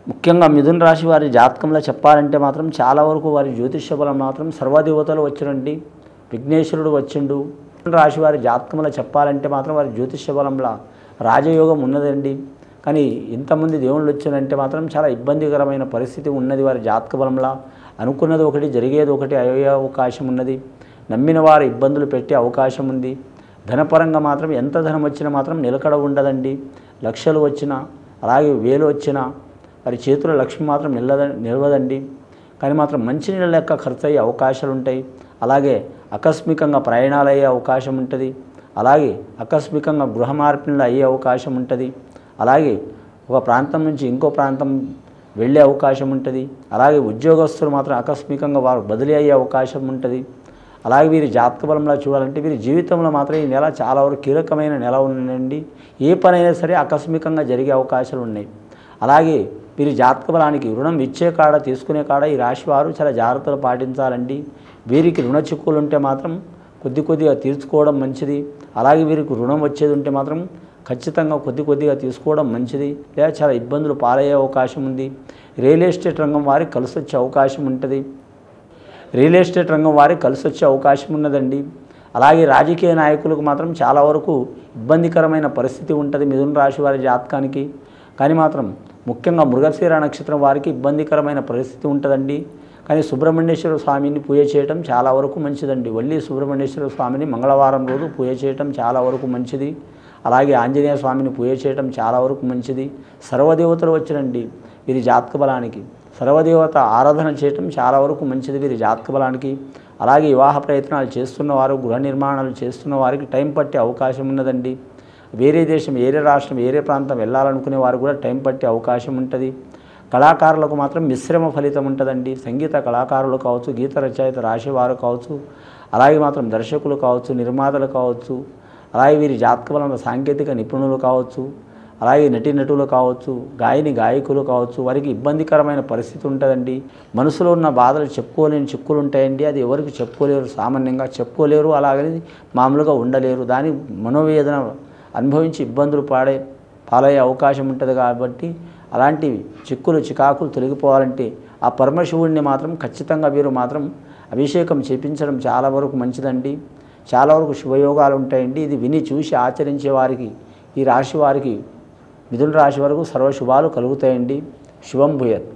ముఖ్యంగా మిథున రాశి వారి జాతకంలో చెప్పాలంటే మాత్రం చాలా వరకు వారి జ్యోతిష్య బలం మాత్రం సర్వదేవతలు వచ్చినండి, విఘ్నేశ్వరుడు వచ్చిండు. మిథున రాశి వారి జాతకంలో చెప్పాలంటే మాత్రం వారి జ్యోతిష్య బలంలో రాజయోగం ఉన్నదండి. కానీ ఇంతమంది దేవుళ్ళు వచ్చారంటే మాత్రం చాలా ఇబ్బందికరమైన పరిస్థితి ఉన్నది వారి జాతక బలంలో. అనుకున్నది ఒకటి జరిగేది ఒకటి అయ్యే అవకాశం ఉన్నది. నమ్మిన వారు ఇబ్బందులు పెట్టే అవకాశం ఉంది. ధనపరంగా మాత్రం ఎంత ధనం వచ్చినా మాత్రం నిలకడ ఉండదండి. లక్షలు వచ్చినా అలాగే వేలు వచ్చినా వారి చేతుల లక్ష్మి మాత్రం నిలవదండి. కానీ మాత్రం మంచినీళ్ళ లెక్క ఖర్చు అయ్యే అవకాశాలు ఉంటాయి. అలాగే ఆకస్మికంగా ప్రయాణాలు అయ్యే అవకాశం ఉంటుంది. అలాగే ఆకస్మికంగా గృహ మార్పిడులు అయ్యే అవకాశం ఉంటుంది. అలాగే ఒక ప్రాంతం నుంచి ఇంకో ప్రాంతం వెళ్ళే అవకాశం ఉంటుంది. అలాగే ఉద్యోగస్తులు మాత్రం ఆకస్మికంగా వారు బదిలీ అయ్యే అవకాశం ఉంటుంది. అలాగే వీరి జాతక బలంలో చూడాలంటే వీరి జీవితంలో మాత్రం ఈ నెల చాలా వరకు కీలకమైన నెల ఉందండి. ఏ పనైనా సరే ఆకస్మికంగా జరిగే అవకాశాలు ఉన్నాయి. అలాగే వీరి జాతక బలానికి రుణం ఇచ్చే కాడ తీసుకునే కాడ ఈ రాశి వారు చాలా జాగ్రత్తలు పాటించాలండి. వీరికి రుణ చిక్కులు ఉంటే మాత్రం కొద్దిగా తీర్చుకోవడం మంచిది. అలాగే వీరికి రుణం వచ్చేది ఉంటే మాత్రం ఖచ్చితంగా కొద్దిగా తీసుకోవడం మంచిది. లేదా చాలా ఇబ్బందులు పాలయ్యే అవకాశం ఉంది. రియల్ ఎస్టేట్ రంగం వారికి కలిసి వచ్చే అవకాశం ఉంటుంది. రియల్ ఎస్టేట్ రంగం వారికి కలిసి వచ్చే అవకాశం ఉన్నదండి. అలాగే రాజకీయ నాయకులకు మాత్రం చాలా వరకు ఇబ్బందికరమైన పరిస్థితి ఉంటుంది మిథున రాశి వారి జాతకానికి. కానీ మాత్రం ముఖ్యంగా మృగశిర నక్షత్రం వారికి ఇబ్బందికరమైన పరిస్థితి ఉంటుందండి. కానీ సుబ్రహ్మణ్యేశ్వర స్వామిని పూజ చేయటం చాలా వరకు మంచిదండి. వల్లి సుబ్రహ్మణ్యేశ్వర స్వామిని మంగళవారం రోజు పూజ చేయటం చాలా వరకు మంచిది. అలాగే ఆంజనేయ స్వామిని పూజ చేయటం చాలా వరకు మంచిది. సర్వదేవతలు వచ్చినండి వీరి జాతక బలానికి. సర్వదేవత ఆరాధన చేయటం చాలా వరకు మంచిది వీరి జాతక బలానికి. అలాగే వివాహ ప్రయత్నాలు చేస్తున్నవారు, గృహ నిర్మాణాలు చేస్తున్న వారికి టైం పట్టే అవకాశం ఉన్నదండి. వేరే దేశం, వేరే రాష్ట్రం, వేరే ప్రాంతం వెళ్ళాలనుకునే వారు కూడా టైం పట్టే అవకాశం ఉంటుంది. కళాకారులకు మాత్రం మిశ్రమ ఫలితం ఉంటుందండి. సంగీత కళాకారులు కావచ్చు, గీత రచయిత రాసేవారు కావచ్చు, అలాగే మాత్రం దర్శకులు కావచ్చు, నిర్మాతలు కావచ్చు, అలాగే వీరి జాతక బలంలో సాంకేతిక నిపుణులు కావచ్చు, అలాగే నటీనటులు కావచ్చు, గాయకులు కావచ్చు, వారికి ఇబ్బందికరమైన పరిస్థితి ఉంటుందండి. మనసులో ఉన్న బాధలు చెప్పుకోలేని చిక్కులు ఉంటాయండి. అది ఎవరికి చెప్పుకోలేరు, సామాన్యంగా చెప్పుకోలేరు, అలాగే మామూలుగా ఉండలేరు. దాని మనోవేదన అనుభవించి ఇబ్బందులు పాలయ్యే అవకాశం ఉంటుంది. కాబట్టి అలాంటి చికాకులు తొలగిపోవాలంటే ఆ పరమశివుడిని మాత్రం ఖచ్చితంగా వీరు మాత్రం అభిషేకం చేపించడం చాలా వరకు మంచిదండి. చాలా వరకు శుభయోగాలు ఉంటాయండి. ఇది విని చూసి ఆచరించే వారికి, ఈ రాశి వారికి, మిథున రాశి వరకు సర్వశుభాలు కలుగుతాయండి. శుభం భూయత్.